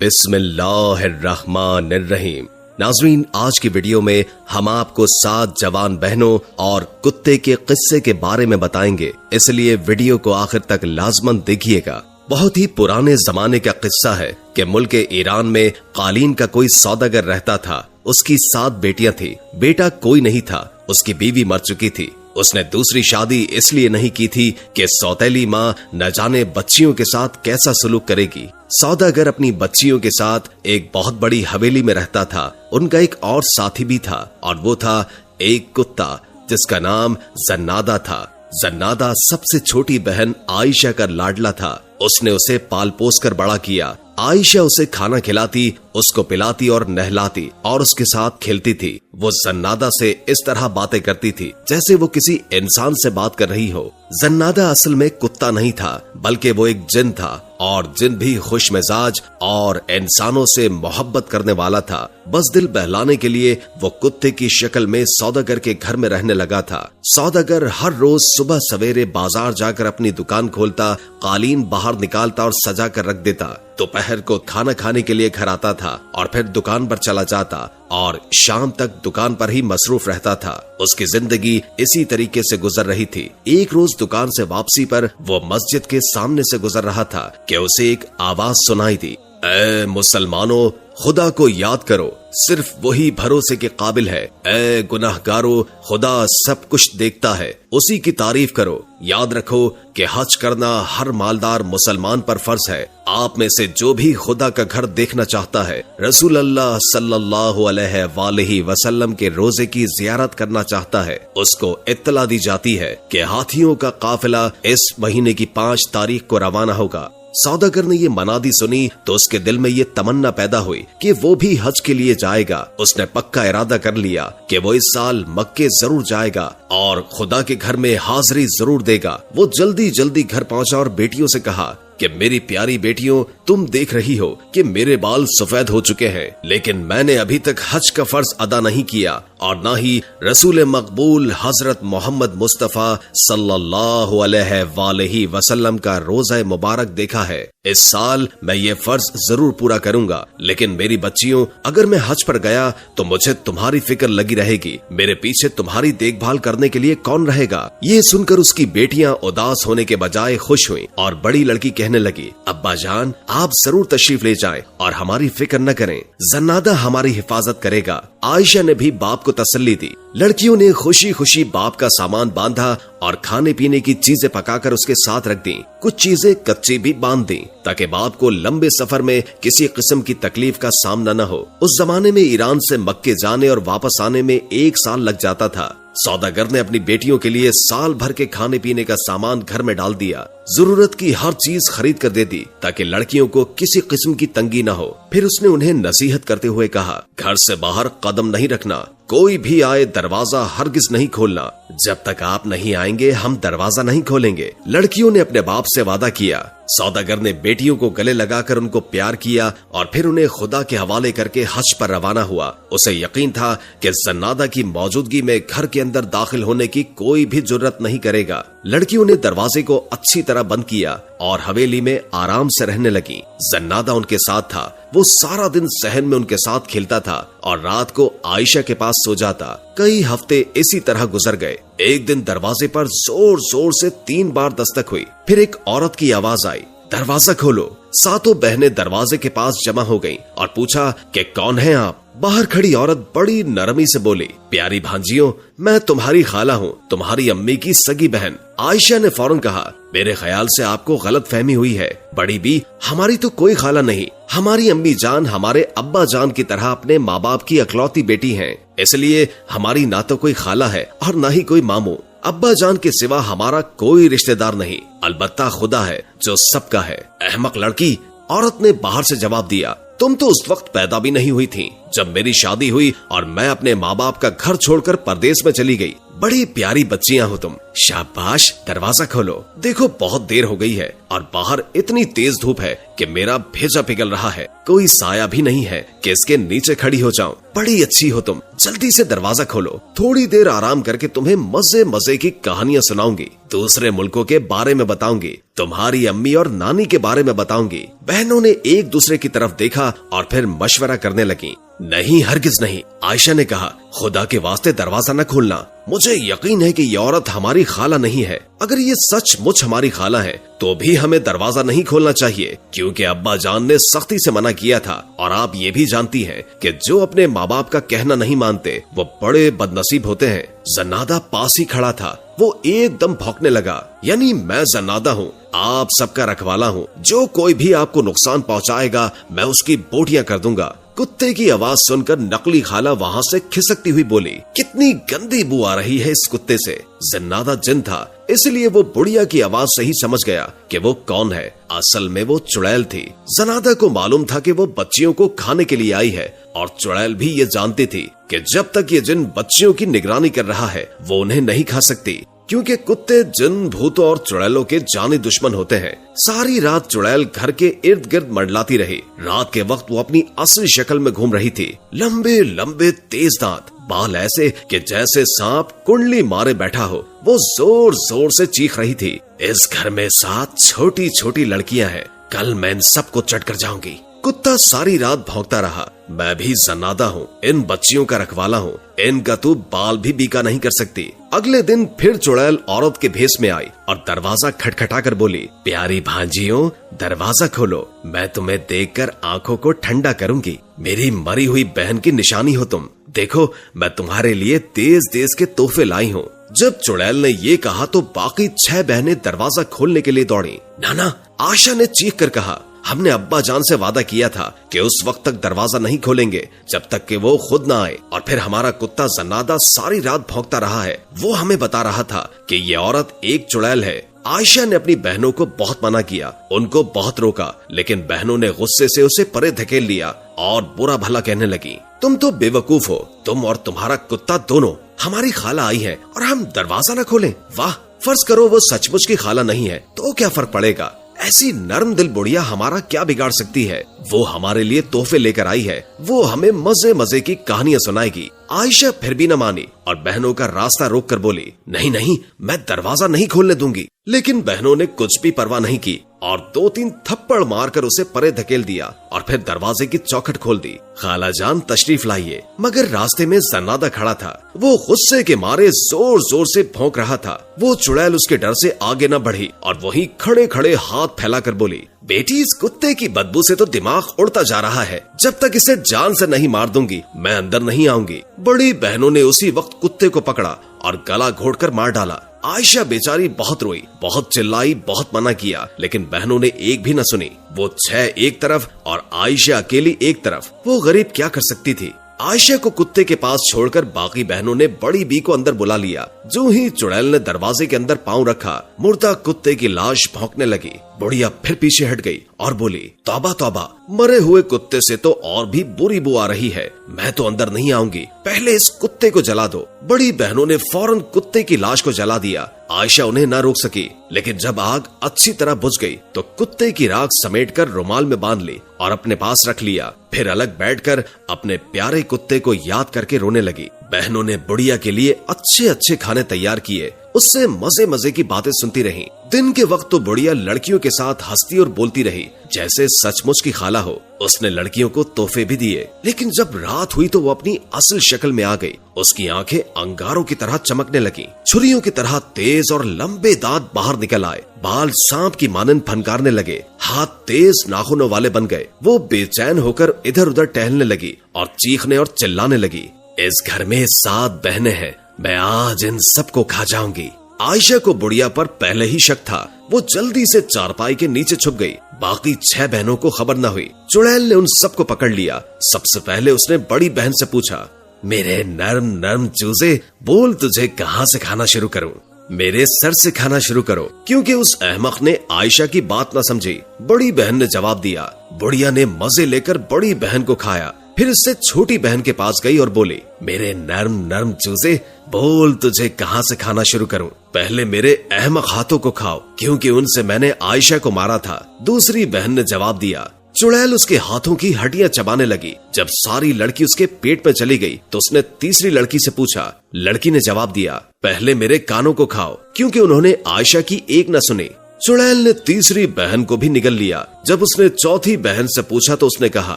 बिस्मिल्लाहिर्रहमानिर्रहीम। नाज़रीन, आज की वीडियो में हम आपको 7 जवान बहनों और कुत्ते के किस्से के बारे में बताएंगे, इसलिए वीडियो को आखिर तक लाजमन देखिएगा। बहुत ही पुराने जमाने का किस्सा है कि मुल्क ईरान में कालीन का कोई सौदागर रहता था। उसकी 7 बेटियां थी। बेटा कोई नहीं था, उसकी बीवी मर चुकी थी। उसने दूसरी शादी इसलिए नहीं की थी कि सौतेली माँ न जाने बच्चियों के साथ कैसा सलूक करेगी। सौदागर अपनी बच्चियों के साथ एक बहुत बड़ी हवेली में रहता था। उनका एक और साथी भी था और वो था एक कुत्ता जिसका नाम जन्नादा था। जन्नादा सबसे छोटी बहन आयशा का लाडला था। उसने उसे पाल पोस कर बड़ा किया। आयशा उसे खाना खिलाती, उसको पिलाती और नहलाती और उसके साथ खेलती थी। वो जन्नादा से इस तरह बातें करती थी जैसे वो किसी इंसान से बात कर रही हो। जन्नादा असल में कुत्ता नहीं था, बल्कि वो एक जिन था और जिन भी खुश मिजाज और इंसानों से मोहब्बत करने वाला था। बस दिल बहलाने के लिए वो कुत्ते की शक्ल में सौदागर के घर में रहने लगा था। सौदागर हर रोज सुबह सवेरे बाजार जाकर अपनी दुकान खोलता, कालीन बाहर निकालता और सजा कर रख देता। दोपहर को खाना खाने के लिए घर आता था और फिर दुकान पर चला जाता और शाम तक दुकान पर ही मसरूफ रहता था। उसकी जिंदगी इसी तरीके से गुजर रही थी। एक रोज दुकान से वापसी पर वो मस्जिद के सामने से गुजर रहा था कि उसे एक आवाज सुनाई दी। ऐ मुसलमानों, खुदा को याद करो, सिर्फ वही भरोसे के काबिल है। ऐ गुनाहगारों, खुदा सब कुछ देखता है, उसी की तारीफ करो। याद रखो कि हज करना हर मालदार मुसलमान पर फर्ज है। आप में से जो भी खुदा का घर देखना चाहता है, रसूल अल्लाह सल्लल्लाहु अलैहि वसल्लम के रोजे की जियारत करना चाहता है, उसको इत्तला दी जाती है कि हाथियों का काफिला इस महीने की 5 तारीख को रवाना होगा। सौदागर ने ये मनादी सुनी तो उसके दिल में ये तमन्ना पैदा हुई कि वो भी हज के लिए जाएगा। उसने पक्का इरादा कर लिया कि वो इस साल मक्के जरूर जाएगा और खुदा के घर में हाजिरी जरूर देगा। वो जल्दी जल्दी घर पहुंचा और बेटियों से कहा कि मेरी प्यारी बेटियों, तुम देख रही हो कि मेरे बाल सफेद हो चुके हैं, लेकिन मैंने अभी तक हज का फर्ज अदा नहीं किया और न ही रसूल मकबूल हजरत मोहम्मद मुस्तफा सल्लल्लाहु अलैहि वसल्लम का रोजा मुबारक देखा है। इस साल मैं ये फर्ज जरूर पूरा करूंगा, लेकिन मेरी बच्चियों, अगर मैं हज पर गया तो मुझे तुम्हारी फिक्र लगी रहेगी। मेरे पीछे तुम्हारी देखभाल करने के लिए कौन रहेगा? ये सुनकर उसकी बेटियां उदास होने के बजाय खुश हुईं और बड़ी लड़की कहने लगी, अब्बा जान, आप जरूर तशरीफ ले जाएं और हमारी फिक्र न करें, जन्नादा हमारी हिफाजत करेगा। आयशा ने भी बाप को तसल्ली दी। लड़कियों ने खुशी खुशी बाप का सामान बांधा और खाने पीने की चीजें पकाकर उसके साथ रख दी। कुछ चीजें कच्ची भी बांध दी ताकि बाप को लंबे सफर में किसी किस्म की तकलीफ का सामना न हो। उस जमाने में ईरान से मक्के जाने और वापस आने में 1 साल लग जाता था। सौदागर ने अपनी बेटियों के लिए साल भर के खाने पीने का सामान घर में डाल दिया। जरूरत की हर चीज खरीद कर दे दी ताकि लड़कियों को किसी किस्म की तंगी न हो। फिर उसने उन्हें नसीहत करते हुए कहा, घर से बाहर कदम नहीं रखना, कोई भी आए दरवाजा हरगिज नहीं खोलना। जब तक आप नहीं आएंगे हम दरवाजा नहीं खोलेंगे। लड़कियों ने अपने बाप से वादा किया। सौदागर ने बेटियों को गले लगाकर उनको प्यार किया और फिर उन्हें खुदा के हवाले करके हज पर रवाना हुआ। उसे यकीन था कि जन्नादा की मौजूदगी में घर के अंदर दाखिल होने की कोई भी जुर्रत नहीं करेगा। लड़कियों ने दरवाजे को अच्छी तरह बंद किया और हवेली में आराम से रहने लगी। जन्नादा उनके साथ था। वो सारा दिन सहन में उनके साथ खेलता था और रात को आयशा के पास सो जाता। कई हफ्ते इसी तरह गुजर गए। एक दिन दरवाजे पर जोर जोर से 3 बार दस्तक हुई। फिर एक औरत की आवाज आई, दरवाजा खोलो। सातों बहनें दरवाजे के पास जमा हो गईं और पूछा कि कौन है आप? बाहर खड़ी औरत बड़ी नरमी से बोली, प्यारी भांजियों, मैं तुम्हारी खाला हूँ, तुम्हारी अम्मी की सगी बहन। आयशा ने फौरन कहा, मेरे ख्याल से आपको गलत फहमी हुई है बड़ी बी, हमारी तो कोई खाला नहीं। हमारी अम्मी जान हमारे अब्बा जान की तरह अपने माँ बाप की अकलौती बेटी हैं, इसलिए हमारी ना तो कोई खाला है और ना ही कोई मामू। अब्बा जान के सिवा हमारा कोई रिश्तेदार नहीं, अलबत्ता खुदा है जो सबका है। अहमक लड़की, औरत ने बाहर से जवाब दिया, तुम तो उस वक्त पैदा भी नहीं हुई थी जब मेरी शादी हुई और मैं अपने माँ बाप का घर छोड़कर परदेश में चली गई। बड़ी प्यारी बच्चियां हो तुम, शाबाश, दरवाजा खोलो। देखो बहुत देर हो गई है और बाहर इतनी तेज धूप है कि मेरा भेजा पिघल रहा है। कोई साया भी नहीं है कि इसके नीचे खड़ी हो जाऊं। बड़ी अच्छी हो तुम, जल्दी से दरवाजा खोलो। थोड़ी देर आराम करके तुम्हें मजे मजे की कहानियां सुनाऊंगी, दूसरे मुल्कों के बारे में बताऊंगी, तुम्हारी अम्मी और नानी के बारे में बताऊंगी। बहनों ने एक दूसरे की तरफ देखा और फिर मशवरा करने लगी। नहीं, हरगिज नहीं, आयशा ने कहा, खुदा के वास्ते दरवाजा न खोलना। मुझे यकीन है कि ये औरत हमारी खाला नहीं है। अगर ये सचमुच हमारी खाला है तो भी हमें दरवाजा नहीं खोलना चाहिए, क्योंकि अब्बा जान ने सख्ती से मना किया था। और आप ये भी जानती हैं कि जो अपने माँ बाप का कहना नहीं मानते वो बड़े बदनसीब होते हैं। जन्नादा पास ही खड़ा था, वो एकदम भौंकने लगा। यानी मैं जन्नादा हूँ, आप सबका रखवाला हूँ। जो कोई भी आपको नुकसान पहुँचाएगा मैं उसकी बोटियां कर दूंगा। कुत्ते की आवाज सुनकर नकली खाला वहाँ से खिसकती हुई बोली, कितनी गंदी बू आ रही है इस कुत्ते से। जन्नादा जिन था, इसलिए वो बुढ़िया की आवाज से ही समझ गया कि वो कौन है। असल में वो चुड़ैल थी। जन्नादा को मालूम था कि वो बच्चियों को खाने के लिए आई है, और चुड़ैल भी ये जानती थी कि जब तक ये जिन बच्चियों की निगरानी कर रहा है वो उन्हें नहीं खा सकती, क्योंकि कुत्ते जिन भूतों और चुड़ैलों के जानी दुश्मन होते हैं। सारी रात चुड़ैल घर के इर्द गिर्द मंडलाती रही। रात के वक्त वो अपनी असली शक्ल में घूम रही थी। लंबे लंबे तेज दांत, बाल ऐसे कि जैसे सांप कुंडली मारे बैठा हो। वो जोर जोर से चीख रही थी, इस घर में 7 छोटी छोटी लड़कियां हैं, कल मैं इन सबको चट कर जाऊंगी। कुत्ता सारी रात भौंकता रहा। मैं भी जन्नादा हूँ, इन बच्चियों का रखवाला हूँ, इनका तू बाल भी बीका नहीं कर सकती। अगले दिन फिर चुड़ैल औरत के भेष में आई और दरवाजा खटखटा कर बोली, प्यारी भांजियों, दरवाजा खोलो, मैं तुम्हें देखकर आंखों को ठंडा करूंगी। मेरी मरी हुई बहन की निशानी हो तुम। देखो, मैं तुम्हारे लिए तेज तेज के तोहफे लाई हूँ। जब चुड़ैल ने ये कहा तो बाकी 6 बहनें दरवाजा खोलने के लिए दौड़ी। नाना, आयशा ने चीख कर कहा, हमने अब्बा जान से वादा किया था कि उस वक्त तक दरवाजा नहीं खोलेंगे जब तक कि वो खुद ना आए। और फिर हमारा कुत्ता जन्नादा सारी रात भौंकता रहा है। वो हमें बता रहा था कि ये औरत एक चुड़ैल है। आयशा ने अपनी बहनों को बहुत मना किया, उनको बहुत रोका, लेकिन बहनों ने गुस्से से उसे परे धकेल लिया और बुरा भला कहने लगी, तुम तो बेवकूफ हो, तुम और तुम्हारा कुत्ता दोनों। हमारी खाला आई है और हम दरवाजा न खोलें? वाह, फर्ज करो वो सचमुच की खाला नहीं है तो क्या फर्क पड़ेगा? ऐसी नरम दिल बुढ़िया हमारा क्या बिगाड़ सकती है? वो हमारे लिए तोहफे लेकर आई है, वो हमें मजे मजे की कहानियां सुनाएगी। आयशा फिर भी न मानी और बहनों का रास्ता रोक कर बोली, नहीं नहीं, मैं दरवाजा नहीं खोलने दूंगी। लेकिन बहनों ने कुछ भी परवाह नहीं की और 2-3 थप्पड़ मारकर उसे परे धकेल दिया और फिर दरवाजे की चौखट खोल दी। खालाजान तशरीफ लाइए। मगर रास्ते में जन्नादा खड़ा था। वो गुस्से के मारे जोर जोर से भौंक रहा था। वो चुड़ैल उसके डर से आगे न बढ़ी और वहीं खड़े खड़े हाथ फैलाकर बोली, बेटी, इस कुत्ते की बदबू से तो दिमाग उड़ता जा रहा है। जब तक इसे जान से नहीं मार दूंगी मैं अंदर नहीं आऊंगी। बड़ी बहनों ने उसी वक्त कुत्ते को पकड़ा और गला घोंटकर मार डाला। आयशा बेचारी बहुत रोई, बहुत चिल्लाई, बहुत मना किया, लेकिन बहनों ने एक भी न सुनी। वो 6 एक तरफ और आयशा अकेली एक तरफ। वो गरीब क्या कर सकती थी? आयशा को कुत्ते के पास छोड़कर बाकी बहनों ने बड़ी बी को अंदर बुला लिया। जो ही चुड़ैल ने दरवाजे के अंदर पांव रखा, मुर्दा कुत्ते की लाश भौंकने लगी। बुढ़िया फिर पीछे हट गई और बोली, तौबा तौबा, मरे हुए कुत्ते से तो और भी बुरी बू आ रही है। मैं तो अंदर नहीं आऊंगी, पहले इस कुत्ते को जला दो। बड़ी बहनों ने फौरन कुत्ते की लाश को जला दिया। आयशा उन्हें न रोक सकी, लेकिन जब आग अच्छी तरह बुझ गई तो कुत्ते की राख समेटकर रुमाल में बांध ली और अपने पास रख लिया। फिर अलग बैठकर अपने प्यारे कुत्ते को याद करके रोने लगी। बहनों ने बुढ़िया के लिए अच्छे अच्छे खाने तैयार किए, उससे मजे मजे की बातें सुनती रहीं। दिन के वक्त तो बुढ़िया लड़कियों के साथ हंसती और बोलती रही जैसे सचमुच की खाला हो। उसने लड़कियों को तोहफे भी दिए, लेकिन जब रात हुई तो वो अपनी असल शक्ल में आ गई। उसकी आंखें अंगारों की तरह चमकने लगी, छुरियों की तरह तेज और लंबे दांत बाहर निकल आए, बाल सांप की मानन फनकारने लगे, हाथ तेज नाखूनों वाले बन गए। वो बेचैन होकर इधर उधर टहलने लगी और चीखने और चिल्लाने लगी, इस घर में 7 बहनें हैं, मैं आज इन सबको खा जाऊंगी। आयशा को बुढ़िया पर पहले ही शक था। वो जल्दी से चारपाई के नीचे छुप गई। बाकी 6 बहनों को खबर न हुई। चुड़ैल ने उन सबको पकड़ लिया। सबसे पहले उसने बड़ी बहन से पूछा, मेरे नर्म नर्म चूजे, बोल तुझे कहाँ से खाना शुरू करूं? मेरे सर से खाना शुरू करो। क्योंकि उस अहमक ने आयशा की बात न समझी। बड़ी बहन ने जवाब दिया। बुढ़िया ने मजे लेकर बड़ी बहन को खाया। फिर इससे छोटी बहन के पास गई और बोली, मेरे नर्म नर्म चूजे, बोल तुझे कहाँ से खाना शुरू करूं? पहले मेरे अहमक हाथों को खाओ, क्योंकि उनसे मैंने आयशा को मारा था। दूसरी बहन ने जवाब दिया। चुड़ैल उसके हाथों की हड्डियां चबाने लगी। जब सारी लड़की उसके पेट में चली गई तो उसने तीसरी लड़की से पूछा। लड़की ने जवाब दिया, पहले मेरे कानों को खाओ, क्योंकि उन्होंने आयशा की एक न सुनी। चुड़ैल ने तीसरी बहन को भी निगल लिया। जब उसने चौथी बहन से पूछा तो उसने कहा,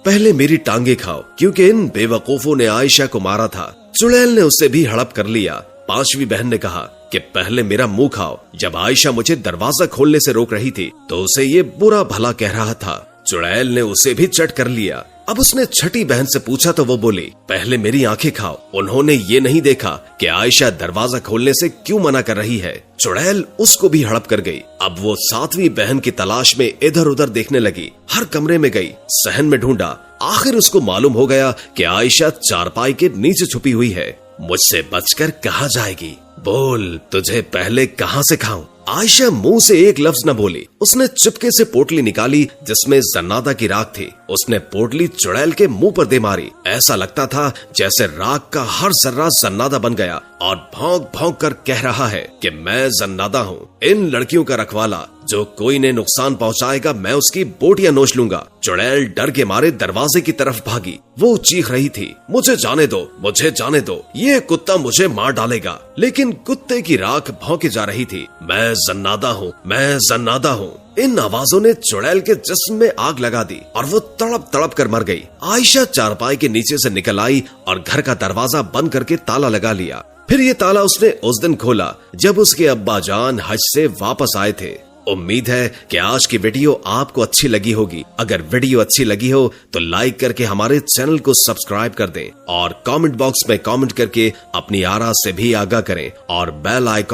पहले मेरी टांगे खाओ, क्योंकि इन बेवकूफों ने आयशा को मारा था। चुड़ैल ने उसे भी हड़प कर लिया। पांचवी बहन ने कहा कि पहले मेरा मुंह खाओ। जब आयशा मुझे दरवाजा खोलने से रोक रही थी तो उसे ये बुरा भला कह रहा था। चुड़ैल ने उसे भी चट कर लिया। अब उसने छठी बहन से पूछा तो वो बोली, पहले मेरी आंखें खाओ। उन्होंने ये नहीं देखा कि आयशा दरवाजा खोलने से क्यों मना कर रही है। चुड़ैल उसको भी हड़प कर गई। अब वो सातवीं बहन की तलाश में इधर उधर देखने लगी। हर कमरे में गई, सहन में ढूंढा। आखिर उसको मालूम हो गया कि आयशा चारपाई के नीचे छुपी हुई है। मुझसे बचकर कहाँ जाएगी? बोल तुझे पहले कहाँ से खाऊं? आयशा मुंह से एक लफ्ज न बोली। उसने चुपके से पोटली निकाली जिसमें जन्नादा की राख थी। उसने पोटली चुड़ैल के मुंह पर दे मारी। ऐसा लगता था जैसे राख का हर जर्रा जन्नादा बन गया और भौंक भौंक कर कह रहा है कि मैं जन्नादा हूँ, इन लड़कियों का रखवाला। जो कोई ने नुकसान पहुंचाएगा मैं उसकी बोटियां नोच लूंगा। चुड़ैल डर के मारे दरवाजे की तरफ भागी। वो चीख रही थी, मुझे जाने दो, मुझे जाने दो, ये कुत्ता मुझे मार डालेगा। लेकिन कुत्ते की राख भौंके जा रही थी। मैं जन्नादा हूँ, मैं जन्नादा हूँ। इन आवाजों ने चुड़ैल के जिस्म में आग लगा दी और वो तड़प तड़प कर मर गई। आयशा चारपाई के नीचे से निकल आई और घर का दरवाजा बंद करके ताला लगा लिया। फिर ये ताला उसने उस दिन खोला जब उसके अब्बा जान हज से वापस आए थे। उम्मीद है कि आज की वीडियो आपको अच्छी लगी होगी। अगर वीडियो अच्छी लगी हो तो लाइक करके हमारे चैनल को सब्सक्राइब कर दें और कमेंट बॉक्स में कमेंट करके अपनी आरा से भी आगाह करें और बेल आइकन